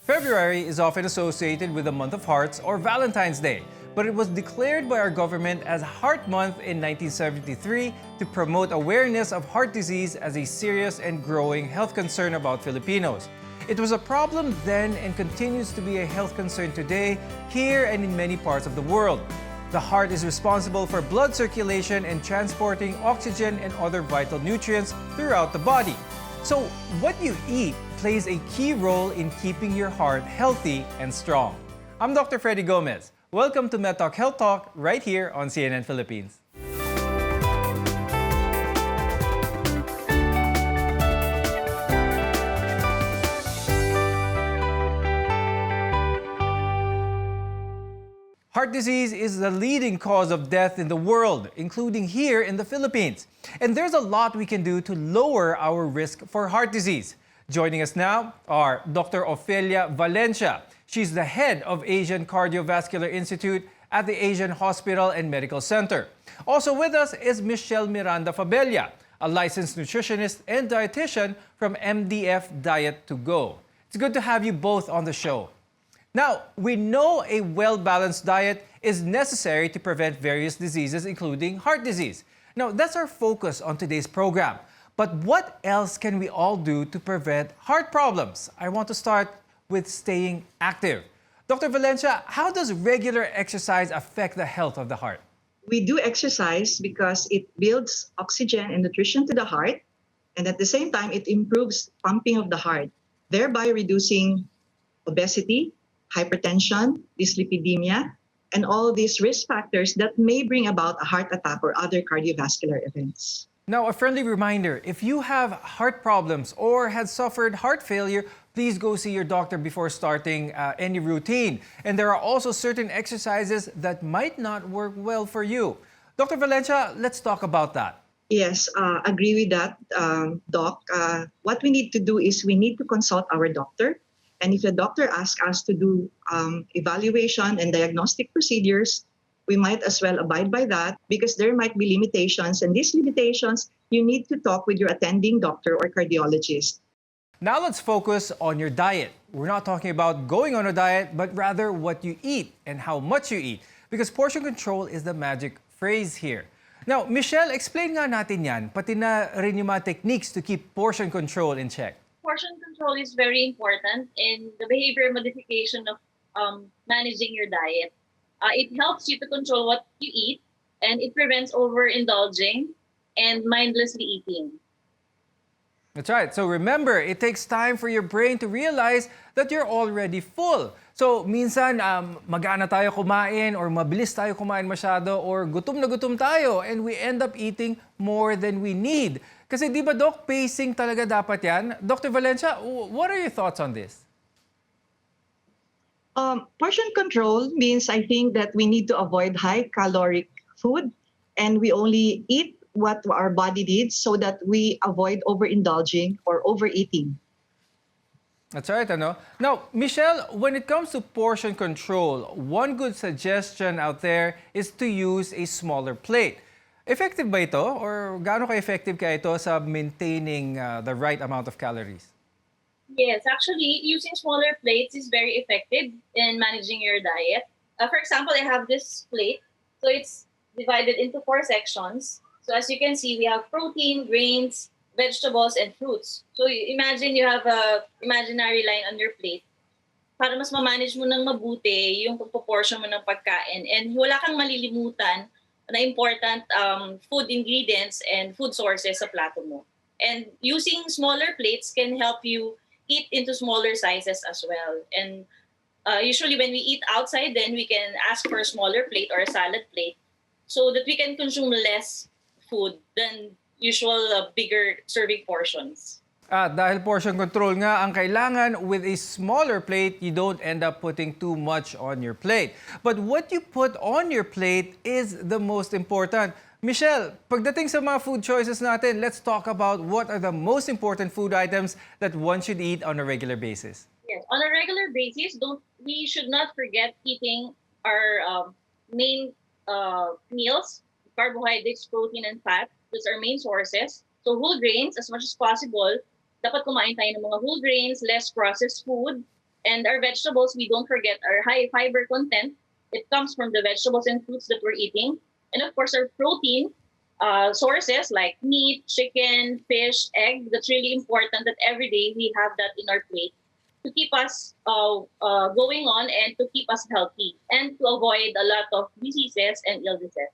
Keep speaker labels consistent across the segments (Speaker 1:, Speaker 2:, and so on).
Speaker 1: February is often associated with the month of hearts or Valentine's Day, but it was declared by our government as Heart Month in 1973 to promote awareness of heart disease as a serious and growing health concern about Filipinos. It was a problem then and continues to be a health concern today, here and in many parts of the world. The heart is responsible for blood circulation and transporting oxygen and other vital nutrients throughout the body. So, what you eat plays a key role in keeping your heart healthy and strong. I'm Dr. Freddy Gomez. Welcome to MedTalk Health Talk right here on CNN Philippines. Heart disease is the leading cause of death in the world, including here in the Philippines. And there's a lot we can do to lower our risk for heart disease. Joining us now are Dr. Ofelia Valencia. She's the head of Asian Cardiovascular Institute at the Asian Hospital and Medical Center. Also with us is Michelle Miranda Fabella, a licensed nutritionist and dietitian from MDF Diet to Go. It's good to have you both on the show. Now, we know a well-balanced diet is necessary to prevent various diseases, including heart disease. Now, that's our focus on today's program. But what else can we all do to prevent heart problems? I want to start with staying active. Dr. Valencia, how does regular exercise affect the health of the heart?
Speaker 2: We do exercise because it builds oxygen and nutrition to the heart, and at the same time, it improves pumping of the heart, thereby reducing obesity, hypertension, dyslipidemia, and all these risk factors that may bring about a heart attack or other cardiovascular events.
Speaker 1: Now, a friendly reminder, if you have heart problems or had suffered heart failure, please go see your doctor before starting any routine. And there are also certain exercises that might not work well for you. Dr. Valencia, let's talk about that.
Speaker 2: Yes, agree with that, Doc. What we need to do is we need to consult our doctor. And if the doctor asks us to do evaluation and diagnostic procedures, we might as well abide by that because there might be limitations. And these limitations, you need to talk with your attending doctor or cardiologist.
Speaker 1: Now let's focus on your diet. We're not talking about going on a diet, but rather what you eat and how much you eat. Because portion control is the magic phrase here. Now, Michelle, explain nga natin yan, pati na rin yung mga techniques to keep portion control in check.
Speaker 3: Portion control is very important in the behavior modification of managing your diet. It helps you to control what you eat, and it prevents overindulging and mindlessly eating.
Speaker 1: That's right. So remember, it takes time for your brain to realize that you're already full. So minsan, magana tayo kumain or mabilis tayo kumain masyado or gutom na gutom tayo and we end up eating more than we need. Kasi di ba, Doc, pacing talaga dapat yan? Dr. Valencia, what are your thoughts on this?
Speaker 2: Portion control means I think that we need to avoid high caloric food and we only eat what our body needs so that we avoid overindulging or overeating.
Speaker 1: That's right, ano? Now, Michelle, when it comes to portion control, one good suggestion out there is to use a smaller plate. Effective ba ito or gaano ka-effective ka ito sa maintaining the right amount of calories?
Speaker 3: Yes, actually, using smaller plates is very effective in managing your diet. For example, I have this plate. So it's divided into 4 sections. So as you can see, we have protein, grains, vegetables, and fruits. So imagine you have a imaginary line on your plate. Para mas ma-manage mo ng mabuti yung proportion mo ng pagkain and wala kang malilimutan na important food ingredients and food sources sa plato mo. And using smaller plates can help you eat into smaller sizes as well. And usually when we eat outside, then we can ask for a smaller plate or a salad plate so that we can consume less food than usual bigger serving portions.
Speaker 1: At dahil portion control nga ang kailangan, with a smaller plate, you don't end up putting too much on your plate. But what you put on your plate is the most important. Michelle, pagdating sa mga food choices natin, let's talk about what are the most important food items that one should eat on a regular basis.
Speaker 3: Yes, on a regular basis, we should not forget eating our main meals, carbohydrates, protein, and fat. Those are main sources. So whole grains, as much as possible, dapat kumain tayo ng mga whole grains, less processed food, And our vegetables, we don't forget our high fiber content. It comes from the vegetables and fruits that we're eating. And of course, our protein sources like meat, chicken, fish, egg. That's really important that every day we have that in our plate to keep us going on and to keep us healthy and to avoid a lot of diseases and illnesses.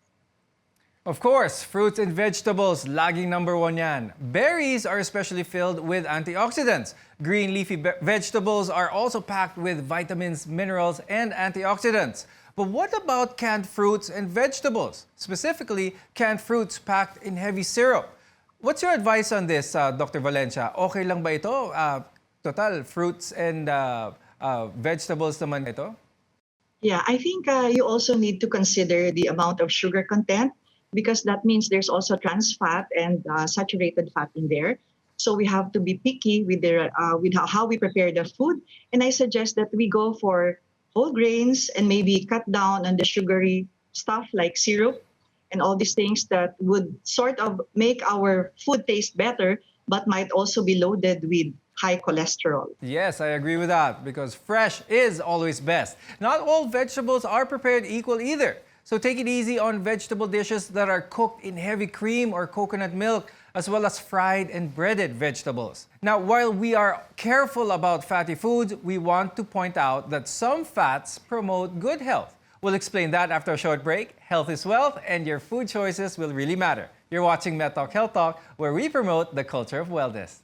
Speaker 1: Of course, fruits and vegetables, laging number one yan. Berries are especially filled with antioxidants. Green leafy vegetables are also packed with vitamins, minerals, and antioxidants. But what about canned fruits and vegetables? Specifically, canned fruits packed in heavy syrup. What's your advice on this, Dr. Valencia? Okay lang ba ito? Total, fruits and vegetables naman ito?
Speaker 2: Yeah, I think you also need to consider the amount of sugar content because that means there's also trans fat and saturated fat in there. So we have to be picky with how we prepare the food. And I suggest that we go for whole grains and maybe cut down on the sugary stuff like syrup and all these things that would sort of make our food taste better, but might also be loaded with high cholesterol.
Speaker 1: Yes, I agree with that because fresh is always best. Not all vegetables are prepared equal either. So take it easy on vegetable dishes that are cooked in heavy cream or coconut milk, as well as fried and breaded vegetables. Now, while we are careful about fatty foods, we want to point out that some fats promote good health. We'll explain that after a short break. Health is wealth, and your food choices will really matter. You're watching Med Talk Health Talk, where we promote the culture of wellness.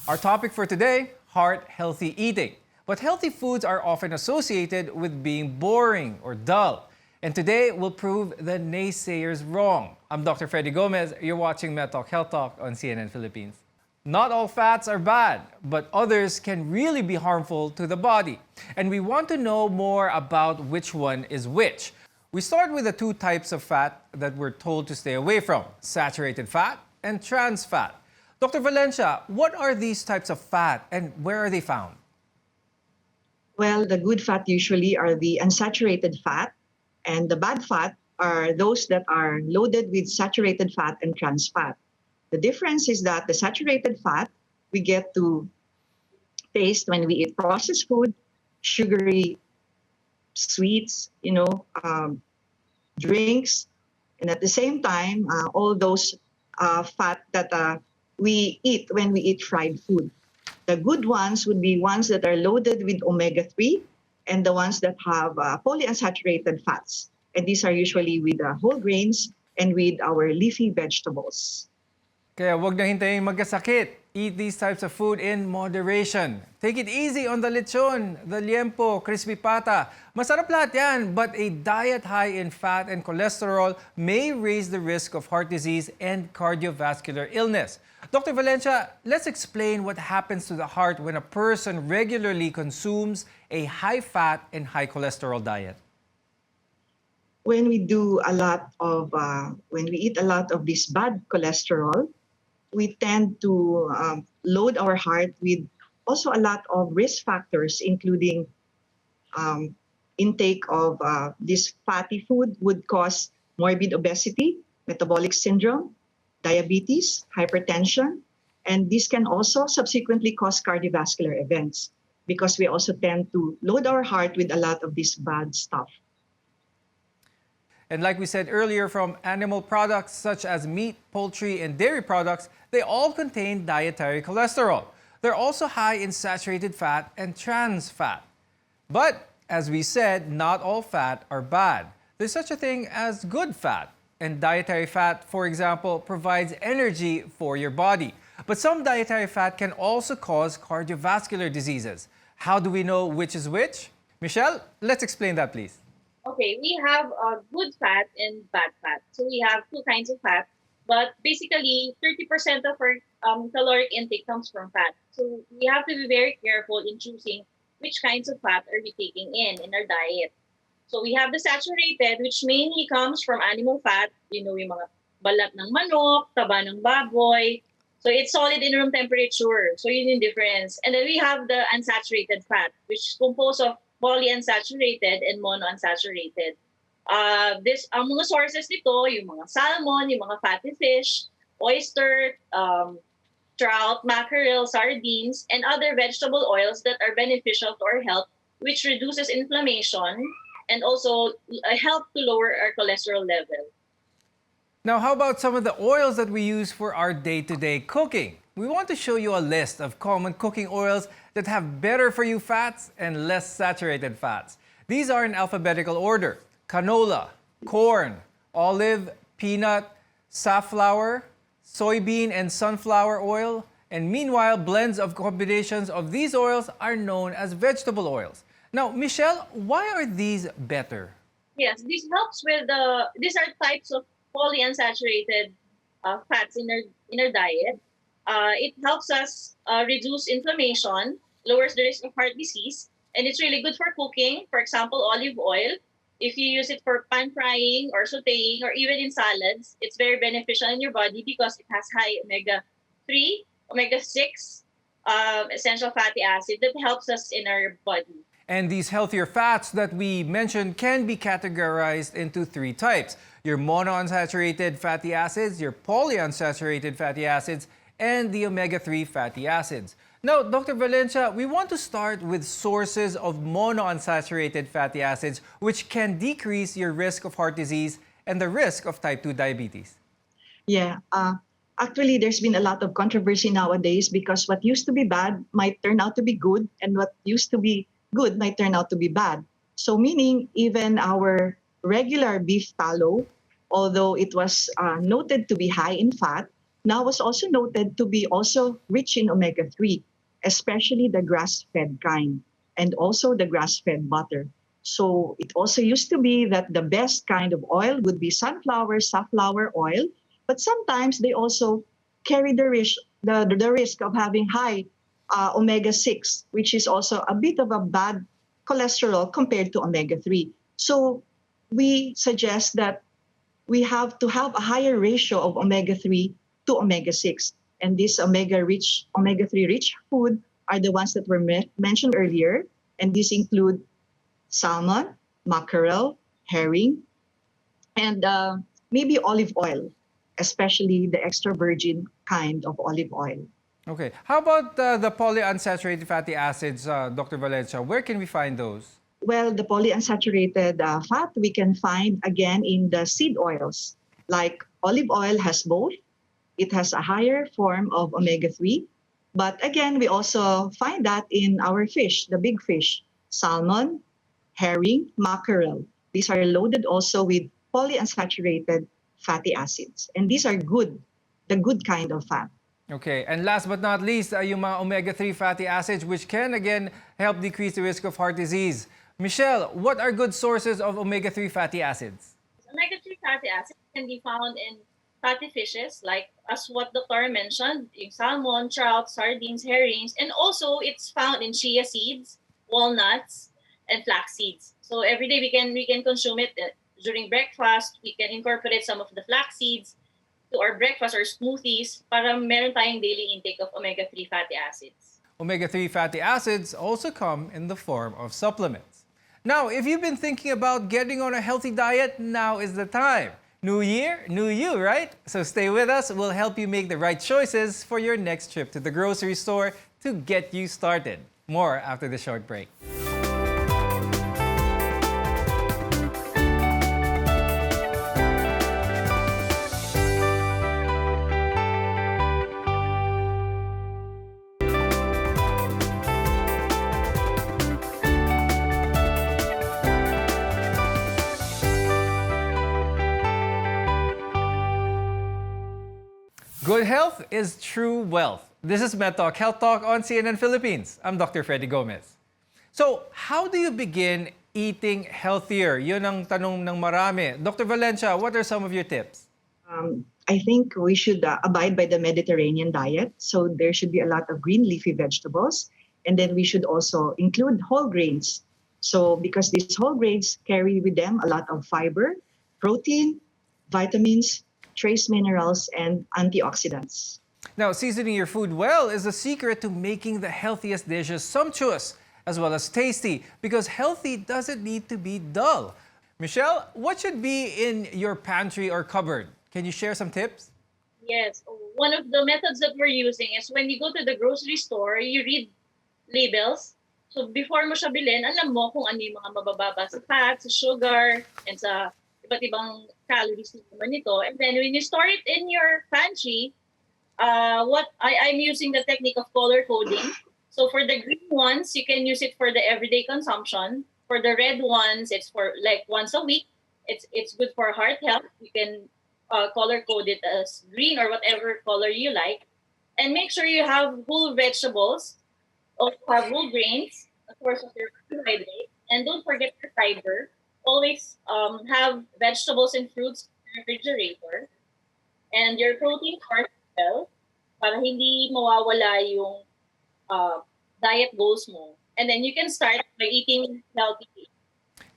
Speaker 1: Our topic for today, heart-healthy eating. But healthy foods are often associated with being boring or dull. And today we'll prove the naysayers wrong. I'm Dr. Freddy Gomez. You're watching Med Talk Health Talk on CNN Philippines. Not all fats are bad, but others can really be harmful to the body. And we want to know more about which one is which. We start with the two types of fat that we're told to stay away from, saturated fat and trans fat. Dr. Valencia, what are these types of fat and where are they found?
Speaker 2: Well, the good fat usually are the unsaturated fat, and the bad fat are those that are loaded with saturated fat and trans fat. The difference is that the saturated fat we get to taste when we eat processed food, sugary sweets, drinks, and at the same time, all those fat that we eat when we eat fried food. The good ones would be ones that are loaded with omega-3 and the ones that have polyunsaturated fats. And these are usually with whole grains and with our leafy vegetables.
Speaker 1: Kaya wag na hintayin magkasakit. Eat these types of food in moderation. Take it easy on the lechon, the liempo, crispy pata. Masarap lahat yan, but a diet high in fat and cholesterol may raise the risk of heart disease and cardiovascular illness. Dr. Valencia, let's explain what happens to the heart when a person regularly consumes a high-fat and high-cholesterol diet.
Speaker 2: When we eat a lot of this bad cholesterol, we tend to load our heart with also a lot of risk factors, including intake of this fatty food would cause morbid obesity, metabolic syndrome, diabetes, hypertension, and this can also subsequently cause cardiovascular events because we also tend to load our heart with a lot of this bad stuff.
Speaker 1: And like we said earlier, from animal products such as meat, poultry, and dairy products, they all contain dietary cholesterol. They're also high in saturated fat and trans fat. But as we said, not all fat are bad. There's such a thing as good fat. And dietary fat, for example, provides energy for your body. But some dietary fat can also cause cardiovascular diseases. How do we know which is which? Michelle, let's explain that, please.
Speaker 3: Okay, we have good fat and bad fat. So we have two kinds of fat, but basically 30% of our caloric intake comes from fat. So we have to be very careful in choosing which kinds of fat are we taking in our diet. So we have the saturated, which mainly comes from animal fat, yung mga balat ng manok, taba ng baboy. So it's solid in room temperature. So yun yung difference. And then we have the unsaturated fat, which is composed of polyunsaturated and monounsaturated. Ang mga sources nito, yung mga salmon, yung mga fatty fish, oyster, trout, mackerel, sardines, and other vegetable oils that are beneficial to our health, which reduces inflammation and also help to lower our cholesterol level.
Speaker 1: Now, how about some of the oils that we use for our day-to-day cooking? We want to show you a list of common cooking oils that have better for you fats and less saturated fats. These are in alphabetical order: canola, corn, olive, peanut, safflower, soybean and sunflower oil. And meanwhile, blends of combinations of these oils are known as vegetable oils. Now, Michelle, why are these better?
Speaker 3: Yes, this helps with these are types of polyunsaturated fats in our diet. It helps us reduce inflammation, lowers the risk of heart disease, and it's really good for cooking. For example, olive oil. If you use it for pan frying or sautéing or even in salads, it's very beneficial in your body because it has high omega-3, omega-6 essential fatty acid that helps us in our body.
Speaker 1: And these healthier fats that we mentioned can be categorized into three types: your monounsaturated fatty acids, your polyunsaturated fatty acids, and the omega-3 fatty acids. Now, Dr. Valencia, we want to start with sources of monounsaturated fatty acids, which can decrease your risk of heart disease and the risk of type 2 diabetes.
Speaker 2: Yeah, actually, there's been a lot of controversy nowadays because what used to be bad might turn out to be good, and what used to be good might turn out to be bad. So meaning even our regular beef tallow, although it was noted to be high in fat, now was also noted to be also rich in omega-3, especially the grass-fed kind, and also the grass-fed butter. So it also used to be that the best kind of oil would be safflower oil, but sometimes they also carry the risk of having high omega-6, which is also a bit of a bad cholesterol compared to omega-3. So we suggest that we have to have a higher ratio of omega-3 to omega-6. And these omega-3 rich food are the ones that were mentioned earlier. And these include salmon, mackerel, herring, and maybe olive oil, especially the extra virgin kind of olive oil.
Speaker 1: Okay. How about the polyunsaturated fatty acids, Dr. Valencia? Where can we find those?
Speaker 2: Well, the polyunsaturated fat we can find again in the seed oils. Like olive oil has both. It has a higher form of omega-3. But again, we also find that in our fish, the big fish, salmon, herring, mackerel. These are loaded also with polyunsaturated fatty acids. And these are good, the good kind of fat.
Speaker 1: Okay, and last but not least, yung mga omega-3 fatty acids, which can again help decrease the risk of heart disease. Michelle, what are good sources of omega-3 fatty acids?
Speaker 3: Omega-3 fatty acids can be found in fatty fishes, like as what Dr. mentioned, yung salmon, trout, sardines, herrings, and also it's found in chia seeds, walnuts, and flax seeds. So every day we can consume it during breakfast. We can incorporate some of the flax seeds to our breakfast or smoothies para meron tayong daily intake of omega-3 fatty acids.
Speaker 1: Omega-3 fatty acids also come in the form of supplements. Now, if you've been thinking about getting on a healthy diet, now is the time. New year, new you, right? So stay with us. We'll help you make the right choices for your next trip to the grocery store to get you started. More after the short break. Good health is true wealth. This is MedTalk Health Talk on CNN Philippines. I'm Dr. Freddy Gomez. So, how do you begin eating healthier? Yun ang tanong ng marami. Dr. Valencia, what are some of your tips?
Speaker 2: I think we should abide by the Mediterranean diet. So there should be a lot of green leafy vegetables. And then we should also include whole grains. So because these whole grains carry with them a lot of fiber, protein, vitamins, trace minerals, and antioxidants.
Speaker 1: Now, seasoning your food well is the secret to making the healthiest dishes sumptuous as well as tasty, because healthy doesn't need to be dull. Michelle, what should be in your pantry or cupboard? Can you share some tips?
Speaker 3: Yes, one of the methods that we're using is when you go to the grocery store, you read labels. So before mo siya bilhin, alam mo kung ano yung mga mabababa sa fat, sa sugar, and sa iba't ibang calories naman nito. And then when you store it in your pantry, I'm using the technique of color coding. So for the green ones, you can use it for the everyday consumption. For the red ones, it's for like once a week. It's good for heart health. You can color code it as green or whatever color you like. And make sure you have whole vegetables, also have whole grains, of course, of your carbohydrate. And don't forget your fiber. Always have vegetables and fruits in the refrigerator. And your protein source as well, para hindi mawawala yung diet goals mo. And then you can start by eating healthy.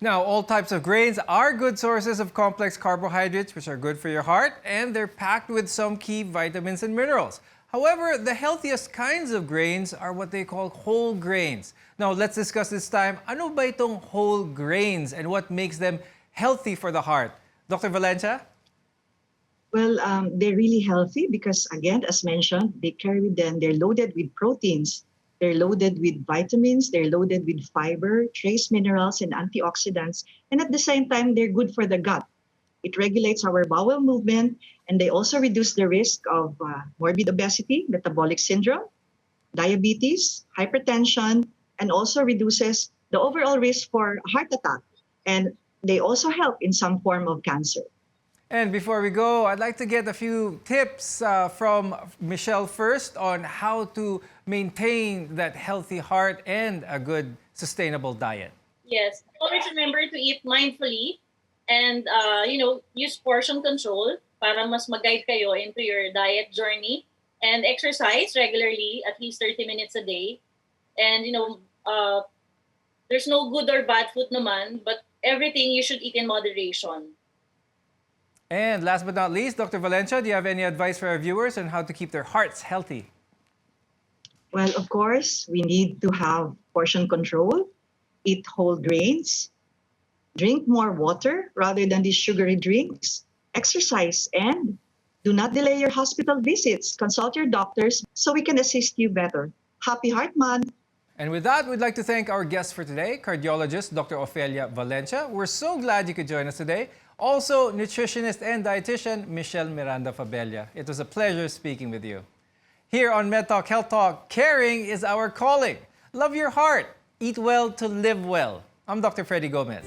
Speaker 1: Now, all types of grains are good sources of complex carbohydrates, which are good for your heart, and they're packed with some key vitamins and minerals. However, the healthiest kinds of grains are what they call whole grains. Now, let's discuss this time, ano ba itong whole grains and what makes them healthy for the heart? Dr. Valencia?
Speaker 2: Well, they're really healthy because, again, as mentioned, they're loaded with proteins. They're loaded with vitamins, they're loaded with fiber, trace minerals, and antioxidants. And at the same time, they're good for the gut. It regulates our bowel movement, and they also reduce the risk of morbid obesity, metabolic syndrome, diabetes, hypertension, and also reduces the overall risk for heart attack. And they also help in some form of cancer.
Speaker 1: And before we go, I'd like to get a few tips from Michelle first on how to maintain that healthy heart and a good sustainable diet.
Speaker 3: Yes, always remember to eat mindfully and use portion control para mas mag-guide kayo into your diet journey, and exercise regularly, at least 30 minutes a day. And there's no good or bad food naman, but everything you should eat in moderation.
Speaker 1: And last but not least, Dr. Valencia, do you have any advice for our viewers on how to keep their hearts healthy?
Speaker 2: Well, of course, we need to have portion control, eat whole grains, drink more water rather than these sugary drinks, exercise, and do not delay your hospital visits. Consult your doctors so we can assist you better. Happy Heart Month!
Speaker 1: And with that, we'd like to thank our guest for today, cardiologist Dr. Ofelia Valencia. We're so glad you could join us today. Also, nutritionist and dietitian Michelle Miranda Fabella. It was a pleasure speaking with you. Here on MedTalk Health Talk, caring is our calling. Love your heart. Eat well to live well. I'm Dr. Freddy Gomez.